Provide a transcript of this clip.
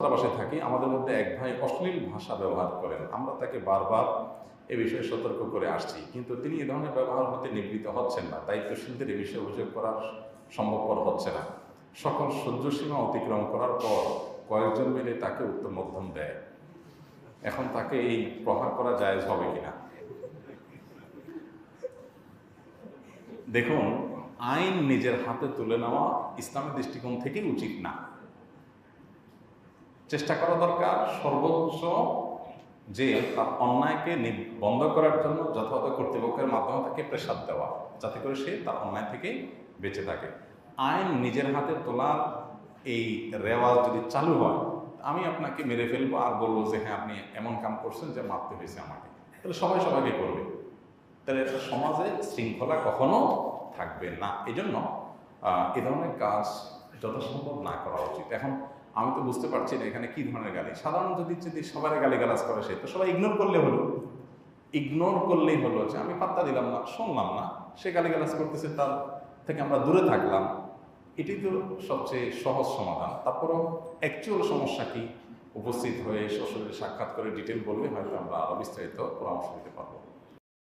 ছাত্রাবাসে থাকি, আমাদের মধ্যে এক ভাই অশ্লীল ভাষা ব্যবহার করেন। আমরা তাকে বারবার এ বিষয়ে সতর্ক করে আসছি, কিন্তু তিনি এ ধরনের ব্যবহার হতে নিবৃত্ত হচ্ছেন না। দায়িত্বশীলদের এ বিষয়ে অভিযোগ করার সম্ভবপর হচ্ছে না। সকল সহ্য সীমা অতিক্রম করার পর কয়েকজন মিলে তাকে উত্তম মধ্যম দেয়। এখন তাকে এই প্রহার করা জায়েজ হবে কিনা? দেখুন, আইন নিজের হাতে তুলে নেওয়া ইসলামের দৃষ্টিকোণ থেকেই উচিত না। চেষ্টা করা দরকার সর্বোচ্চ যে তার অন্যায়কে বন্ধ করার জন্য যথাযথ কর্তৃপক্ষের মাধ্যমে তাকে প্রেসার দেওয়া, যাতে করে সে তার অন্যায় থেকে বেঁচে থাকে। আইন নিজের হাতে তোলার এই রেওয়াজ যদি চালু হয়, আমি আপনাকে মেরে ফেলবো আর বলবো যে হ্যাঁ আপনি এমন কাম করছেন যে মারতে হয়েছে আমাকে, তাহলে সবাই সবাইকে করবে, তাহলে সমাজে শৃঙ্খলা কখনো থাকবে না। এই জন্য এ ধরনের কাজ যথাসম্ভব না করা উচিত। এখন আমি তো বুঝতে পারছি না এখানে কি ধরনের গালি। সাধারণ যদি সবাই গালিগালাজ করে, সে তো সবাই ইগনোর করলে হলো, ইগনোর করলেই হলো যে আমি পাত্তা দিলাম না, শুনলাম না, সে গালিগালাজ করতেছে, তার থেকে আমরা দূরে থাকলাম। এটি তো সবচেয়ে সহজ সমাধান। তারপরও অ্যাকচুয়াল সমস্যা কি উপস্থিত হয়ে সশরীরে সাক্ষাৎ করে ডিটেল বললে হয়তো আমরা আরো বিস্তারিত পরামর্শ দিতে পারবো।